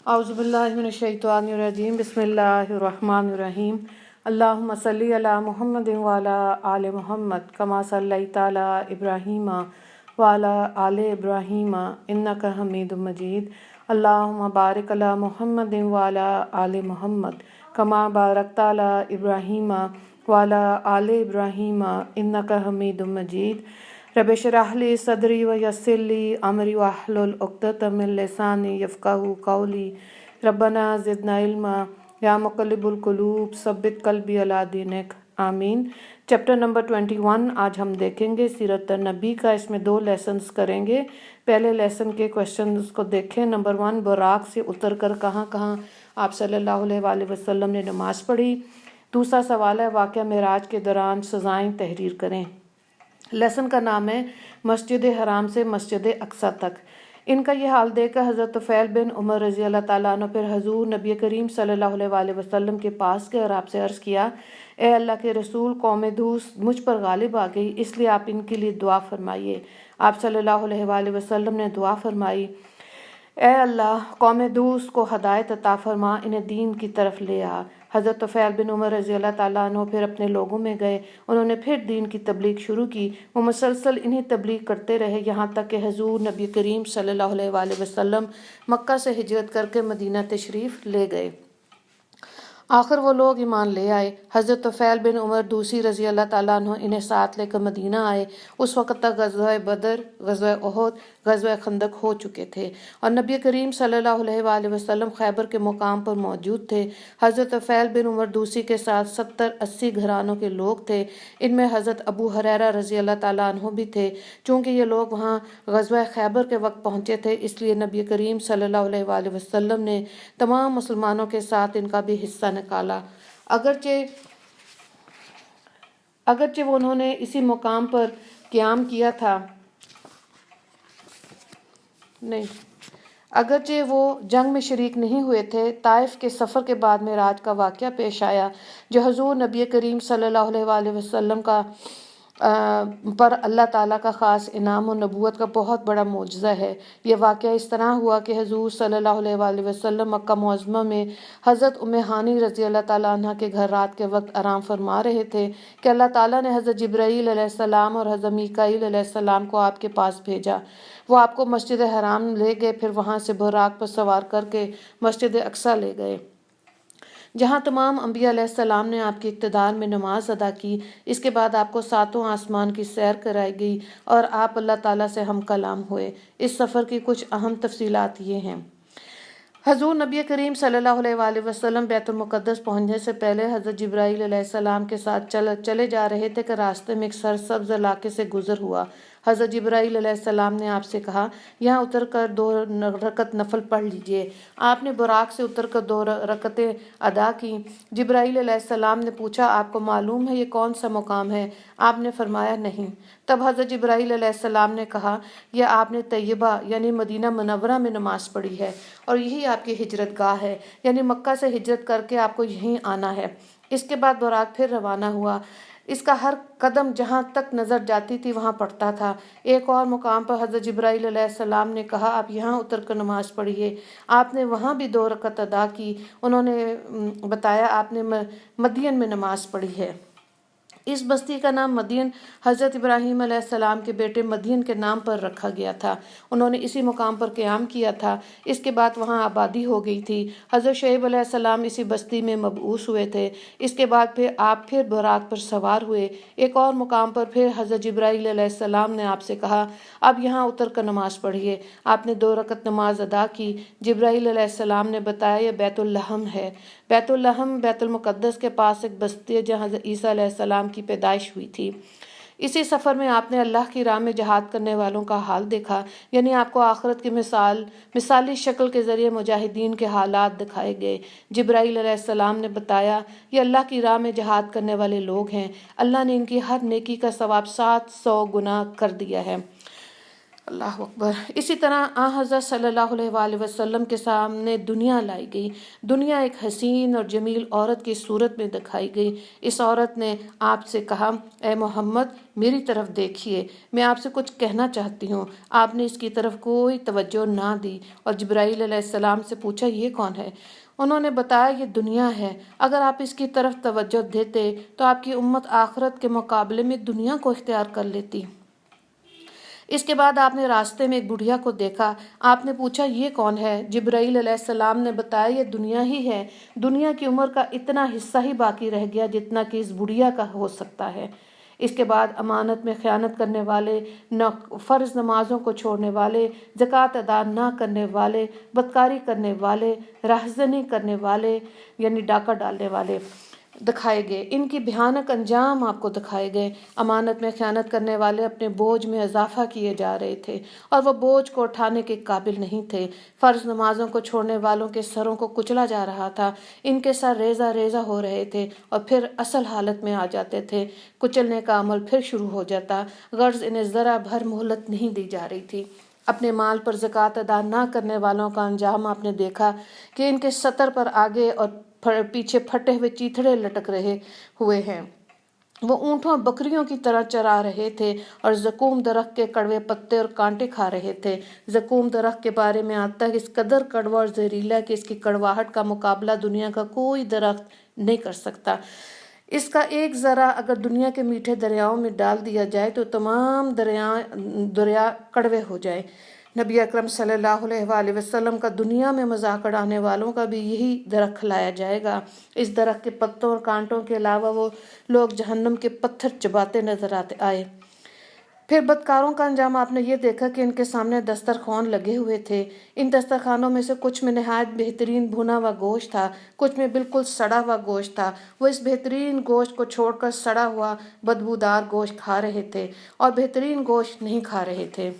اعوذ باللہ من الشیطان الرجیم بسم اللہ الرحمن الرحیم اللہم صلی علی محمد وعلی آل محمد کما صلیت علی ابراہیم وعلی آل ابراہیم انک حمید مجید اللہم بارک علی محمد وعلی آل محمد کما بارکت علی ابراہیم وعلی آل ابراہیم انک حمید مجید رب اشرح لی صدری ویسر لی امری واحلل عقدۃ من لسانی یفقہوا قولی ربنا زدنا علما یا مقلب القلوب ثبت قلبی علی دینک آمین۔ چیپٹر نمبر 21 آج ہم دیکھیں گے سیرت نبی کا۔ اس میں 2 لیسنز کریں گے۔ پہلے لیسن کے کوشچنز کو دیکھیں۔ نمبر 1، براق سے اتر کر کہاں کہاں آپ صلی اللہ علیہ وآلہ وسلم نے نماز پڑھی۔ دوسرا سوال ہے واقعہ معراج کے دوران سزائیں تحریر کریں۔ لیسن کا نام ہے مسجد حرام سے مسجد اقصی تک۔ ان کا یہ حال دیکھ کر حضرت طفیل بن عمر رضی اللہ تعالیٰ عنہ پھر حضور نبی کریم صلی اللہ علیہ وآلہ وسلم کے پاس گئے اور آپ سے عرض کیا، اے اللہ کے رسول، قوم دوس مجھ پر غالب آ گئی، اس لیے آپ ان کے لیے دعا فرمائیے۔ آپ صلی اللہ علیہ وآلہ وسلم نے دعا فرمائی، اے اللہ قوم دوس کو ہدایت عطا فرما، انہیں دین کی طرف لے آ۔ حضرت طفیل بن عمر رضی اللہ تعالیٰ عنہ پھر اپنے لوگوں میں گئے، انہوں نے پھر دین کی تبلیغ شروع کی۔ وہ مسلسل انہیں تبلیغ کرتے رہے یہاں تک کہ حضور نبی کریم صلی اللہ علیہ وآلہ وسلم مکہ سے ہجرت کر کے مدینہ تشریف لے گئے۔ آخر وہ لوگ ایمان لے آئے۔ حضرت طفیل بن عمر دوسی رضی اللہ تعالیٰ عنہ انہیں ساتھ لے کر مدینہ آئے۔ اس وقت تک غزوہ بدر، غزوہ احد، غزوہ خندق ہو چکے تھے اور نبی کریم صلی اللہ علیہ وآلہ وسلم خیبر کے مقام پر موجود تھے۔ حضرت طفیل بن عمر دوسی کے ساتھ 70-80 گھرانوں کے لوگ تھے۔ ان میں حضرت ابو ہریرہ رضی اللہ تعالیٰ عنہ بھی تھے۔ چونکہ یہ لوگ وہاں غزوہ خیبر کے وقت پہنچے تھے، اس لیے نبی کریم صلی اللہ علیہ وآلہ وسلم نے تمام مسلمانوں کے ساتھ ان کا بھی حصہ نکالا۔ اگرچہ وہ انہوں نے اسی مقام پر قیام کیا تھا، اگرچہ وہ جنگ میں شریک نہیں ہوئے تھے، طائف کے سفر کے بعد معراج کا واقعہ پیش آیا جو حضور نبی کریم صلی اللہ علیہ وآلہ وسلم پر اللہ تعالیٰ کا خاص انعام و نبوت کا بہت بڑا معجزہ ہے۔ یہ واقعہ اس طرح ہوا کہ حضور صلی اللہ علیہ وآلہ وسلم مکہ معظمہ میں حضرت ام ہانی رضی اللہ تعالیٰ عنہ کے گھر رات کے وقت آرام فرما رہے تھے کہ اللہ تعالیٰ نے حضرت جبرائیل علیہ السلام اور حضرت میکائیل علیہ السلام کو آپ کے پاس بھیجا۔ وہ آپ کو مسجد حرام لے گئے، پھر وہاں سے براق پر سوار کر کے مسجد اقصی لے گئے جہاں تمام انبیاء علیہ السلام نے آپ کی اقتدار میں نماز ادا کی۔ اس کے بعد آپ کو 7 آسمان کی سیر کرائی گئی اور آپ اللہ تعالیٰ سے ہم کلام ہوئے۔ اس سفر کی کچھ اہم تفصیلات یہ ہیں۔ حضور نبی کریم صلی اللہ علیہ وآلہ وسلم بیت المقدس پہنچنے سے پہلے حضرت جبرائیل علیہ السلام کے ساتھ چلے جا رہے تھے کہ راستے میں ایک سرسبز علاقے سے گزر ہوا۔ حضرت جبرائیل علیہ السلام نے آپ سے کہا، یہاں اتر کر 2 رکعت نفل پڑھ لیجئے۔ آپ نے براق سے اتر کر 2 رکعتیں ادا کی۔ جبرائیل علیہ السلام نے پوچھا، آپ کو معلوم ہے یہ کون سا مقام ہے؟ آپ نے فرمایا نہیں۔ تب حضرت جبرائیل علیہ السلام نے کہا، یہ آپ نے طیبہ یعنی مدینہ منورہ میں نماز پڑھی ہے اور یہی آپ کی ہجرت گاہ ہے، یعنی مکہ سے ہجرت کر کے آپ کو یہیں آنا ہے۔ اس کے بعد براق پھر روانہ ہوا۔ اس کا ہر قدم جہاں تک نظر جاتی تھی وہاں پڑتا تھا۔ ایک اور مقام پر حضرت جبرائیل علیہ السلام نے کہا، آپ یہاں اتر کر نماز پڑھیے۔ آپ نے وہاں بھی 2 رکعت ادا کی۔ انہوں نے بتایا آپ نے مدین میں نماز پڑھی ہے۔ اس بستی کا نام مدین حضرت ابراہیم علیہ السلام کے بیٹے مدین کے نام پر رکھا گیا تھا۔ انہوں نے اسی مقام پر قیام کیا تھا۔ اس کے بعد وہاں آبادی ہو گئی تھی۔ حضرت شعیب علیہ السلام اسی بستی میں مبعوث ہوئے تھے۔ اس کے بعد پھر براق پر سوار ہوئے۔ ایک اور مقام پر پھر حضرت جبرائیل علیہ السلام نے آپ سے کہا، اب یہاں اتر کر نماز پڑھیے۔ آپ نے 2 رکعت نماز ادا کی۔ جبرائیل علیہ السلام نے بتایا یہ بیت اللحم ہے۔ بیت اللحم بیت المقدس کے پاس ایک بستی ہے جہاں حضرت عیسیٰ علیہ السلام کی پیدائش ہوئی تھی۔ اسی سفر میں آپ نے اللہ کی راہ میں جہاد کرنے والوں کا حال دیکھا، یعنی آپ کو آخرت کی مثالی شکل کے ذریعے مجاہدین کے حالات دکھائے گئے۔ جبرائیل علیہ السلام نے بتایا یہ اللہ کی راہ میں جہاد کرنے والے لوگ ہیں، اللہ نے ان کی ہر نیکی کا ثواب 700 گنا کر دیا ہے۔ اللہ اکبر۔ اسی طرح حضرت صلی اللہ علیہ وآلہ وسلم کے سامنے دنیا لائی گئی۔ دنیا ایک حسین اور جمیل عورت کی صورت میں دکھائی گئی۔ اس عورت نے آپ سے کہا، اے محمد میری طرف دیکھیے، میں آپ سے کچھ کہنا چاہتی ہوں۔ آپ نے اس کی طرف کوئی توجہ نہ دی اور جبرائیل علیہ السلام سے پوچھا، یہ کون ہے؟ انہوں نے بتایا، یہ دنیا ہے۔ اگر آپ اس کی طرف توجہ دیتے تو آپ کی امت آخرت کے مقابلے میں دنیا کو اختیار کر لیتی۔ اس کے بعد آپ نے راستے میں ایک بڑھیا کو دیکھا۔ آپ نے پوچھا، یہ کون ہے؟ جبرائیل علیہ السلام نے بتایا، یہ دنیا ہی ہے۔ دنیا کی عمر کا اتنا حصہ ہی باقی رہ گیا جتنا کہ اس بڑھیا کا ہو سکتا ہے۔ اس کے بعد امانت میں خیانت کرنے والے، فرض نمازوں کو چھوڑنے والے، زکوٰۃ ادا نہ کرنے والے، بدکاری کرنے والے، راہزنی کرنے والے یعنی ڈاکہ ڈالنے والے دکھائے گئے۔ ان کی بھیانک انجام آپ کو دکھائے گئے۔ امانت میں خیانت کرنے والے اپنے بوجھ میں اضافہ کیے جا رہے تھے اور وہ بوجھ کو اٹھانے کے قابل نہیں تھے۔ فرض نمازوں کو چھوڑنے والوں کے سروں کو کچلا جا رہا تھا۔ ان کے سر ریزہ ریزہ ہو رہے تھے اور پھر اصل حالت میں آ جاتے تھے۔ کچلنے کا عمل پھر شروع ہو جاتا، غرض انہیں ذرا بھر مہلت نہیں دی جا رہی تھی۔ اپنے مال پر زکوٰۃ ادا نہ کرنے والوں کا انجام آپ نے دیکھا کہ ان کے سطر پر آگے اور پیچھے پھٹے ہوئے چیتھڑے لٹک رہے ہوئے ہیں۔ وہ اونٹوں اور بکریوں کی طرح چرا رہے تھے اور زقوم درخت کے کڑوے پتے اور کانٹے کھا رہے تھے۔ زقوم درخت کے بارے میں آتا ہے کہ اس قدر کڑوا اور زہریلا کہ اس کی کڑواہٹ کا مقابلہ دنیا کا کوئی درخت نہیں کر سکتا۔ اس کا ایک ذرہ اگر دنیا کے میٹھے دریاؤں میں ڈال دیا جائے تو تمام دریا کڑوے ہو جائیں۔ نبی اکرم صلی اللہ علیہ وآلہ وسلم کا دنیا میں مذاق اڑانے والوں کا بھی یہی درخت کھلایا جائے گا۔ اس درخت کے پتوں اور کانٹوں کے علاوہ وہ لوگ جہنم کے پتھر چباتے نظر آئے۔ پھر بدکاروں کا انجام آپ نے یہ دیکھا کہ ان کے سامنے دسترخوان لگے ہوئے تھے۔ ان دسترخوانوں میں سے کچھ میں نہایت بہترین بھنا ہوا گوشت تھا، کچھ میں بالکل سڑا ہوا گوشت تھا۔ وہ اس بہترین گوشت کو چھوڑ کر سڑا ہوا بدبودار گوشت کھا رہے تھے اور بہترین گوشت نہیں کھا رہے تھے۔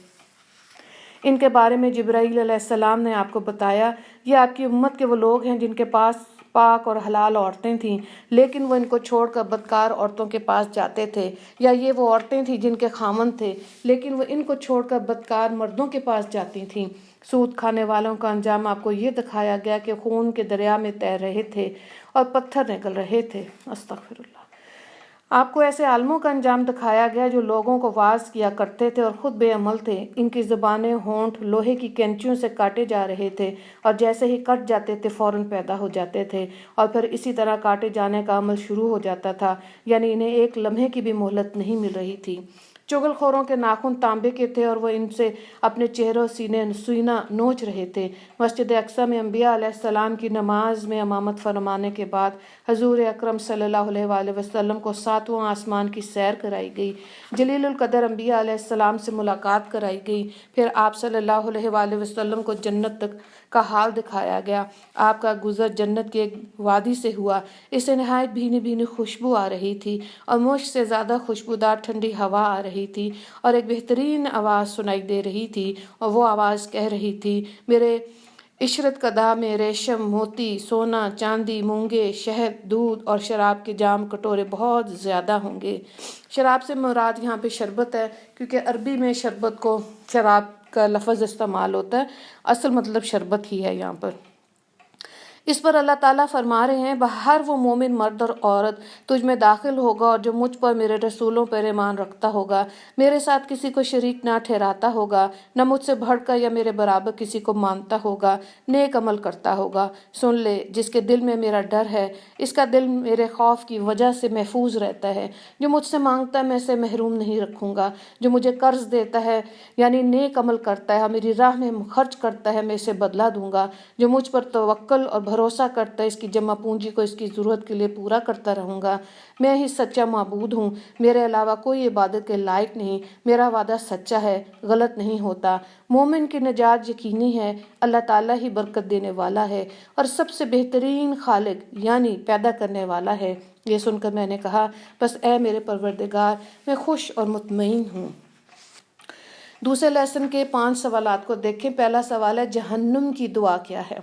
ان کے بارے میں جبرائیل علیہ السلام نے آپ کو بتایا، یہ آپ کی امت کے وہ لوگ ہیں جن کے پاس پاک اور حلال عورتیں تھیں، لیکن وہ ان کو چھوڑ کر بدکار عورتوں کے پاس جاتے تھے، یا یہ وہ عورتیں تھیں جن کے خامند تھے لیکن وہ ان کو چھوڑ کر بدکار مردوں کے پاس جاتی تھیں۔ سود کھانے والوں کا انجام آپ کو یہ دکھایا گیا کہ خون کے دریا میں تیر رہے تھے اور پتھر نکل رہے تھے۔ استغفر اللہ۔ آپ کو ایسے عالموں کا انجام دکھایا گیا جو لوگوں کو واعظ کیا کرتے تھے اور خود بے عمل تھے۔ ان کی زبانیں، ہونٹ لوہے کی کینچیوں سے کاٹے جا رہے تھے اور جیسے ہی کٹ جاتے تھے فوراً پیدا ہو جاتے تھے اور پھر اسی طرح کاٹے جانے کا عمل شروع ہو جاتا تھا، یعنی انہیں ایک لمحے کی بھی مہلت نہیں مل رہی تھی۔ چغل خوروں کے ناخن تانبے کے تھے اور وہ ان سے اپنے چہروں سینہ نوچ رہے تھے۔ مسجد اقصیٰ میں انبیاء علیہ السلام کی نماز میں امامت فرمانے کے بعد حضور اکرم صلی اللہ علیہ وآلہ وسلم کو 7واں آسمان کی سیر کرائی گئی۔ جلیل القدر انبیاء علیہ السلام سے ملاقات کرائی گئی۔ پھر آپ صلی اللہ علیہ وآلہ وسلم کو جنت تک کا حال دکھایا گیا۔ آپ کا گزر جنت کے ایک وادی سے ہوا، اس سے نہایت بھینی بھینی خوشبو آ رہی تھی اور مشک سے زیادہ خوشبودار ٹھنڈی ہوا آ رہی تھی اور ایک بہترین آواز سنائی دے رہی تھی، اور وہ آواز کہہ رہی تھی، میرے عشرت قدح میں ریشم، موتی، سونا، چاندی، مونگے، شہد، دودھ اور شراب کے جام کٹورے بہت زیادہ ہوں گے۔ شراب سے مراد یہاں پہ شربت ہے، کیونکہ عربی میں شربت کو شراب کا لفظ استعمال ہوتا ہے، اصل مطلب شربت ہی ہے یہاں پر۔ اس پر اللہ تعالیٰ فرما رہے ہیں، ہر وہ مومن مرد اور عورت تجھ میں داخل ہوگا اور جو مجھ پر میرے رسولوں پر ایمان رکھتا ہوگا، میرے ساتھ کسی کو شریک نہ ٹھہراتا ہوگا، نہ مجھ سے بڑھ کر یا میرے برابر کسی کو مانتا ہوگا، نیک عمل کرتا ہوگا۔ سن لے، جس کے دل میں میرا ڈر ہے، اس کا دل میرے خوف کی وجہ سے محفوظ رہتا ہے۔ جو مجھ سے مانگتا ہے میں اسے محروم نہیں رکھوں گا، جو مجھے قرض دیتا ہے یعنی نیک عمل کرتا ہے، میری راہ میں خرچ کرتا ہے، میں اسے بدلہ دوں گا۔ جو مجھ پر توکل اور بھروسہ کرتا ہے، اس کی جمع پونجی کو اس کی ضرورت کے لیے پورا کرتا رہوں گا۔ میں ہی سچا معبود ہوں، میرے علاوہ کوئی عبادت کے لائق نہیں، میرا وعدہ سچا ہے، غلط نہیں ہوتا۔ مومن کی نجات یقینی ہے، اللہ تعالیٰ ہی برکت دینے والا ہے اور سب سے بہترین خالق یعنی پیدا کرنے والا ہے۔ یہ سن کر میں نے کہا، بس اے میرے پروردگار، میں خوش اور مطمئن ہوں۔ دوسرے لیسن کے 5 سوالات کو دیکھیں۔ پہلا سوال ہے، جہنم کی دعا کیا ہے؟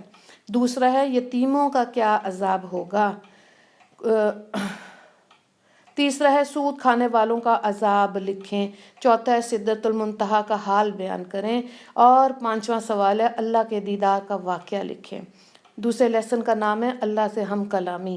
دوسرا ہے، یتیموں کا کیا عذاب ہوگا؟ تیسرا ہے سود کھانے والوں کا عذاب لکھیں، چوتھا ہے سدرۃ المنتہا کا حال بیان کریں، اور پانچواں سوال ہے اللہ کے دیدار کا واقعہ لکھیں۔ دوسرے لیسن کا نام ہے اللہ سے ہم کلامی۔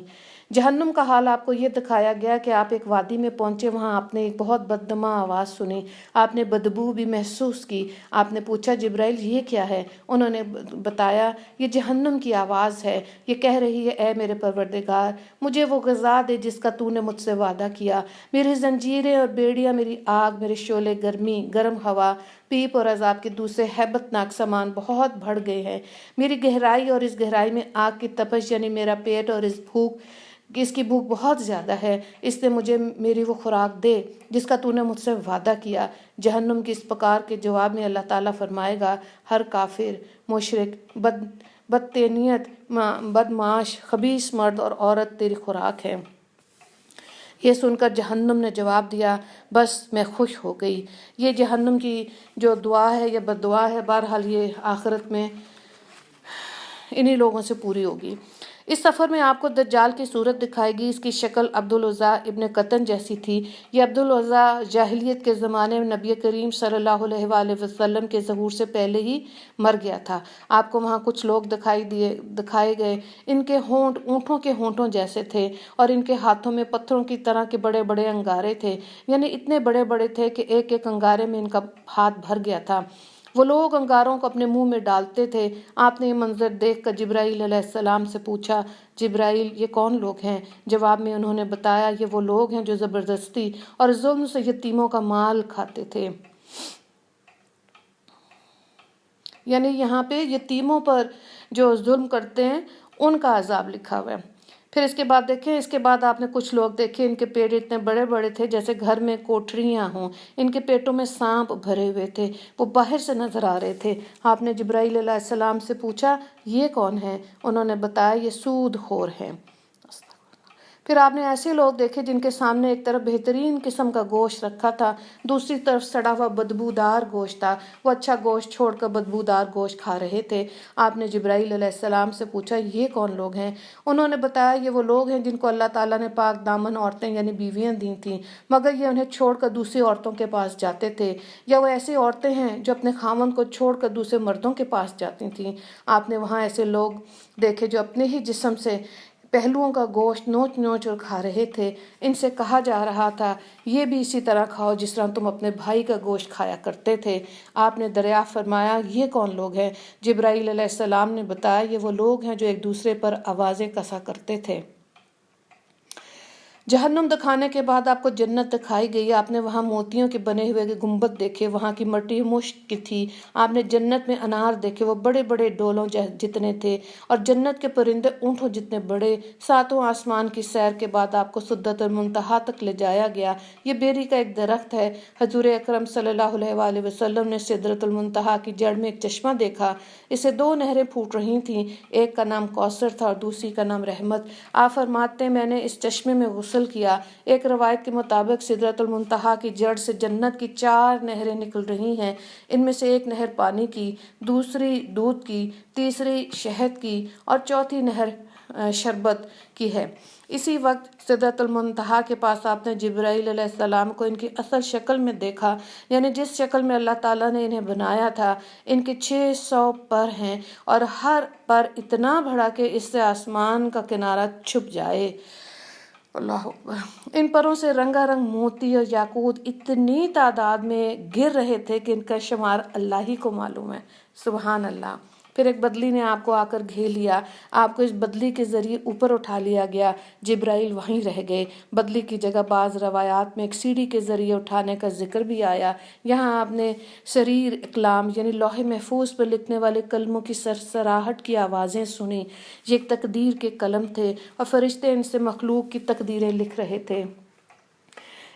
جہنم کا حال آپ کو یہ دکھایا گیا کہ آپ ایک وادی میں پہنچے، وہاں آپ نے ایک بہت بددماں آواز سنی، آپ نے بدبو بھی محسوس کی۔ آپ نے پوچھا جبرائیل یہ کیا ہے؟ انہوں نے بتایا یہ جہنم کی آواز ہے، یہ کہہ رہی ہے اے میرے پروردگار مجھے وہ غذا دے جس کا تو نے مجھ سے وعدہ کیا، میری زنجیریں اور بیڑیاں، میری آگ، میرے شعلے گرمی، گرم ہوا، پیپ اور عذاب کے دوسرے ہیبت ناک سامان بہت بڑھ گئے ہیں، میری گہرائی اور اس گہرائی میں آگ کی تپش، یعنی میرا پیٹ اور اس کی بھوک بہت زیادہ ہے، اس نے مجھے میری وہ خوراک دے جس کا تو نے مجھ سے وعدہ کیا۔ جہنم کی اس پکار کے جواب میں اللہ تعالیٰ فرمائے گا ہر کافر، مشرک، بدتینیت، بدمعاش، خبیث مرد اور عورت تیری خوراک ہے۔ یہ سن کر جہنم نے جواب دیا بس میں خوش ہو گئی۔ یہ جہنم کی جو دعا ہے یا بد دعا ہے، بہرحال یہ آخرت میں انہی لوگوں سے پوری ہوگی۔ اس سفر میں آپ کو دجال کی صورت دکھائے گی، اس کی شکل عبدالعزیٰ ابن قطن جیسی تھی۔ یہ عبدالعزیٰ جاہلیت کے زمانے میں نبی کریم صلی اللہ علیہ وآلہ وسلم کے ظہور سے پہلے ہی مر گیا تھا۔ آپ کو وہاں کچھ لوگ دکھائے گئے، ان کے ہونٹ اونٹوں کے ہونٹوں جیسے تھے اور ان کے ہاتھوں میں پتھروں کی طرح کے بڑے بڑے انگارے تھے، یعنی اتنے بڑے بڑے تھے کہ ایک ایک انگارے میں ان کا ہاتھ بھر گیا تھا۔ وہ لوگ انگاروں کو اپنے منہ میں ڈالتے تھے۔ آپ نے یہ منظر دیکھ کر جبرائیل علیہ السلام سے پوچھا جبرائیل یہ کون لوگ ہیں؟ جواب میں انہوں نے بتایا یہ وہ لوگ ہیں جو زبردستی اور ظلم سے یتیموں کا مال کھاتے تھے۔ یعنی یہاں پہ یتیموں پر جو ظلم کرتے ہیں ان کا عذاب لکھا ہوا ہے۔ پھر اس کے بعد دیکھیں، اس کے بعد آپ نے کچھ لوگ دیکھے، ان کے پیٹ اتنے بڑے بڑے تھے جیسے گھر میں کوٹریاں ہوں، ان کے پیٹوں میں سانپ بھرے ہوئے تھے، وہ باہر سے نظر آ رہے تھے۔ آپ نے جبرائیل علیہ السلام سے پوچھا یہ کون ہے؟ انہوں نے بتایا یہ سود خور ہیں۔ پھر آپ نے ایسے لوگ دیکھے جن کے سامنے ایک طرف بہترین قسم کا گوشت رکھا تھا، دوسری طرف سڑا ہوا بدبودار گوشت تھا، وہ اچھا گوشت چھوڑ کر بدبودار گوشت کھا رہے تھے۔ آپ نے جبرائیل علیہ السلام سے پوچھا یہ کون لوگ ہیں؟ انہوں نے بتایا یہ وہ لوگ ہیں جن کو اللہ تعالیٰ نے پاک دامن عورتیں یعنی بیویاں دی تھیں، مگر یہ انہیں چھوڑ کر دوسری عورتوں کے پاس جاتے تھے، یا وہ ایسی عورتیں ہیں جو اپنے خاوند کو چھوڑ کر دوسرے مردوں کے پاس جاتی تھیں۔ آپ نے وہاں ایسے لوگ دیکھے جو اپنے ہی جسم سے پہلوؤں کا گوشت نوچ نوچ اور کھا رہے تھے۔ ان سے کہا جا رہا تھا یہ بھی اسی طرح کھاؤ جس طرح تم اپنے بھائی کا گوشت کھایا کرتے تھے۔ آپ نے دریافت فرمایا یہ کون لوگ ہیں؟ جبرائیل علیہ السلام نے بتایا یہ وہ لوگ ہیں جو ایک دوسرے پر آوازیں کسا کرتے تھے۔ جہنم دکھانے کے بعد آپ کو جنت دکھائی گئی۔ آپ نے وہاں موتیوں کے بنے ہوئے گنبد دیکھے، وہاں کی مٹی مشک کی تھی۔ آپ نے جنت میں انار دیکھے، وہ بڑے بڑے ڈولوں جتنے تھے، اور جنت کے پرندے اونٹوں جتنے بڑے۔ ساتوں آسمان کی سیر کے بعد آپ کو سدرۃ المنتہا تک لے جایا گیا۔ یہ بیری کا ایک درخت ہے۔ حضور اکرم صلی اللہ علیہ وآلہ وسلم نے سدرۃ المنتہا کی جڑ میں ایک چشمہ دیکھا، اس سے 2 نہریں پھوٹ رہی تھیں، ایک کا نام کوثر تھا اور دوسری کا نام رحمت۔ آپ فرماتے ہیں میں نے اس چشمے میں غسل کیا۔ ایک روایت کے مطابق سدرۃ المنتہا کی جڑ سے جنت کی 4 نہریں نکل رہی ہیں، ان میں سے ایک نہر پانی کی، دوسری دودھ کی، تیسری شہد کی اور چوتھی نہر شربت کی ہے۔ اسی وقت سدرۃ المنتہا کے پاس آپ نے جبرائیل علیہ السلام کو ان کی اصل شکل میں دیکھا، یعنی جس شکل میں اللہ تعالیٰ نے انہیں بنایا تھا۔ ان کے 600 پر ہیں اور ہر پر اتنا بڑا کہ اس سے آسمان کا کنارہ چھپ جائے۔ اللہ اکبر۔ ان پروں سے رنگا رنگ موتی اور یاقوت اتنی تعداد میں گر رہے تھے کہ ان کا شمار اللہ ہی کو معلوم ہے۔ سبحان اللہ۔ پھر ایک بدلی نے آپ کو آ کر گھیر لیا، آپ کو اس بدلی کے ذریعے اوپر اٹھا لیا گیا، جبرائیل وہیں رہ گئے۔ بدلی کی جگہ بعض روایات میں ایک سیڑھی کے ذریعے اٹھانے کا ذکر بھی آیا۔ یہاں آپ نے سریر اقلام یعنی لوح محفوظ پر لکھنے والے کلموں کی سرسراہٹ کی آوازیں سنی۔ یہ ایک تقدیر کے قلم تھے اور فرشتے ان سے مخلوق کی تقدیریں لکھ رہے تھے۔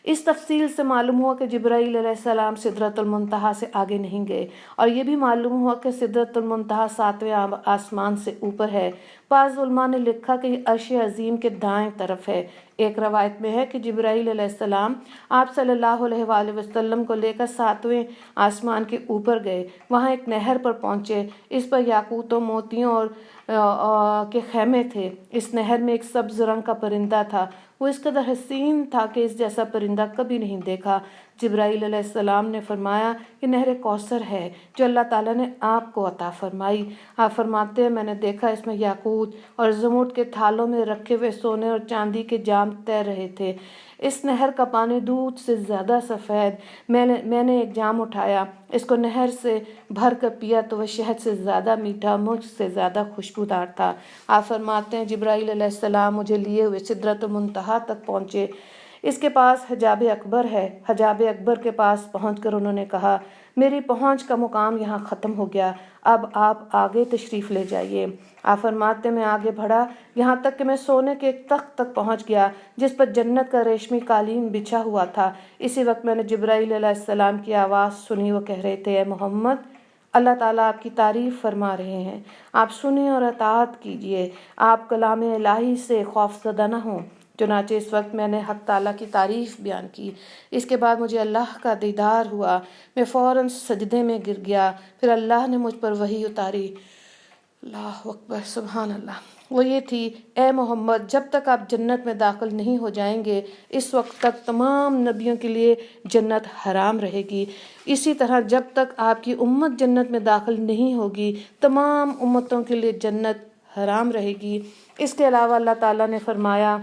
اس تفصیل سے معلوم ہوا کہ جبرائیل علیہ السلام سدرۃ المنتہا سے آگے نہیں گئے، اور یہ بھی معلوم ہوا کہ سدرۃ المنتہا 7ویں آسمان سے اوپر ہے۔ بعض علماء نے لکھا کہ یہ عرش عظیم کے دائیں طرف ہے۔ ایک روایت میں ہے کہ جبرائیل علیہ السلام آپ صلی اللہ علیہ وآلہ وسلم کو لے کر 7ویں آسمان کے اوپر گئے، وہاں ایک نہر پر پہنچے، اس پر یاقوت و موتیوں کے خیمے تھے۔ اس نہر میں ایک سبز رنگ کا پرندہ تھا، وہ اس قدر حسین تھا کہ اس جیسا پرندہ کبھی نہیں دیکھا۔ جبرائیل علیہ السلام نے فرمایا کہ نہر کوثر ہے جو اللہ تعالیٰ نے آپ کو عطا فرمائی۔ آپ فرماتے ہیں میں نے دیکھا اس میں یاقوت اور زمرد کے تھالوں میں رکھے ہوئے سونے اور چاندی کے جام تیر رہے تھے۔ اس نہر کا پانی دودھ سے زیادہ سفید۔ میں نے ایک جام اٹھایا، اس کو نہر سے بھر کر پیا تو وہ شہد سے زیادہ میٹھا، مجھ سے زیادہ خوشبودار تھا۔ آپ فرماتے ہیں جبرائیل علیہ السلام مجھے لیے ہوئے سدرۃ المنتہا تک پہنچے، اس کے پاس حجاب اکبر ہے۔ حجاب اکبر کے پاس پہنچ کر انہوں نے کہا میری پہنچ کا مقام یہاں ختم ہو گیا، اب آپ آگے تشریف لے جائیے۔ آپ فرماتے میں آگے بڑھا یہاں تک کہ میں سونے کے ایک تخت تک پہنچ گیا جس پر جنت کا ریشمی قالین بچھا ہوا تھا۔ اسی وقت میں نے جبرائیل علیہ السلام کی آواز سنی، وہ کہہ رہے تھے اے محمد اللہ تعالیٰ آپ کی تعریف فرما رہے ہیں، آپ سنیں اور اطاعت کیجیے، آپ کلام الہی سے خوف زدہ نہ ہوں۔ چنانچہ اس وقت میں نے حق تعالیٰ کی تعریف بیان کی۔ اس کے بعد مجھے اللہ کا دیدار ہوا، میں فوراً سجدے میں گر گیا، پھر اللہ نے مجھ پر وحی اتاری۔ اللہ اکبر، سبحان اللہ۔ وہ یہ تھی اے محمد جب تک آپ جنت میں داخل نہیں ہو جائیں گے اس وقت تک تمام نبیوں کے لیے جنت حرام رہے گی، اسی طرح جب تک آپ کی امت جنت میں داخل نہیں ہوگی تمام امتوں کے لیے جنت حرام رہے گی۔ اس کے علاوہ اللہ تعالیٰ نے فرمایا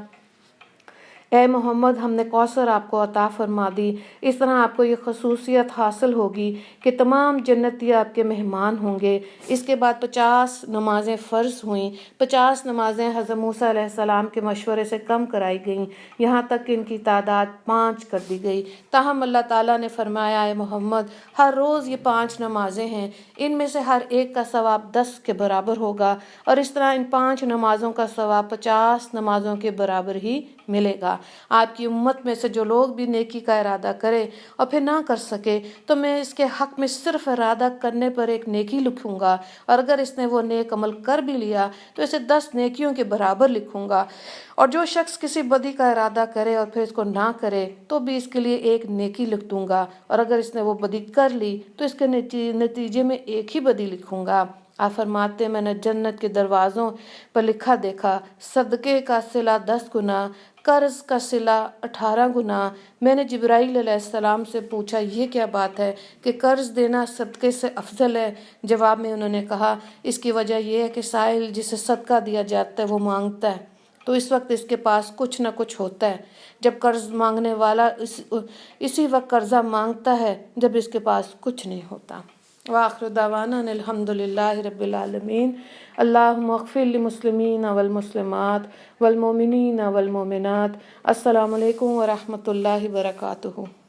اے محمد ہم نے کوثر آپ کو عطا فرما دی، اس طرح آپ کو یہ خصوصیت حاصل ہوگی کہ تمام جنتی آپ کے مہمان ہوں گے۔ اس کے بعد 50 نمازیں فرض ہوئیں، 50 نمازیں حضرت موسیٰ علیہ السلام کے مشورے سے کم کرائی گئیں، یہاں تک کہ ان کی تعداد 5 کر دی گئی۔ تاہم اللہ تعالیٰ نے فرمایا اے محمد ہر روز یہ 5 نمازیں ہیں، ان میں سے ہر ایک کا ثواب 10 کے برابر ہوگا، اور اس طرح ان 5 نمازوں کا ثواب 50 نمازوں کے برابر ہی ملے گا۔ آپ کی امت میں سے جو لوگ بھی نیکی کا ارادہ کرے اور پھر نہ کر سکے تو میں اس کے حق میں صرف ارادہ کرنے پر ایک نیکی لکھوں گا، اور اگر اس نے وہ نیک عمل کر بھی لیا تو اسے 10 نیکیوں کے برابر لکھوں گا، اور جو شخص کسی بدی کا ارادہ کرے اور پھر اس کو نہ کرے تو بھی اس کے لیے ایک نیکی لکھ دوں گا، اور اگر اس نے وہ بدی کر لی تو اس کے نتیجے میں ایک ہی بدی لکھوں گا۔ آپ فرماتے میں نے جنت کے دروازوں پر لکھا دیکھا صدقے کا صلہ 10 گنا، قرض کا صلہ 18 گنا۔ میں نے جبرائیل علیہ السلام سے پوچھا یہ کیا بات ہے کہ قرض دینا صدقے سے افضل ہے؟ جواب میں انہوں نے کہا اس کی وجہ یہ ہے کہ سائل جسے صدقہ دیا جاتا ہے وہ مانگتا ہے تو اس وقت اس کے پاس کچھ نہ کچھ ہوتا ہے، جب قرض مانگنے والا اسی وقت قرضہ مانگتا ہے جب اس کے پاس کچھ نہیں ہوتا۔ وآخر دعوانا الحمد للہ رب العالمین۔ اللہم اغفر للمسلمین والمسلمات والمؤمنین والمؤمنات۔ السلام علیکم ورحمۃ اللہ وبرکاتہ۔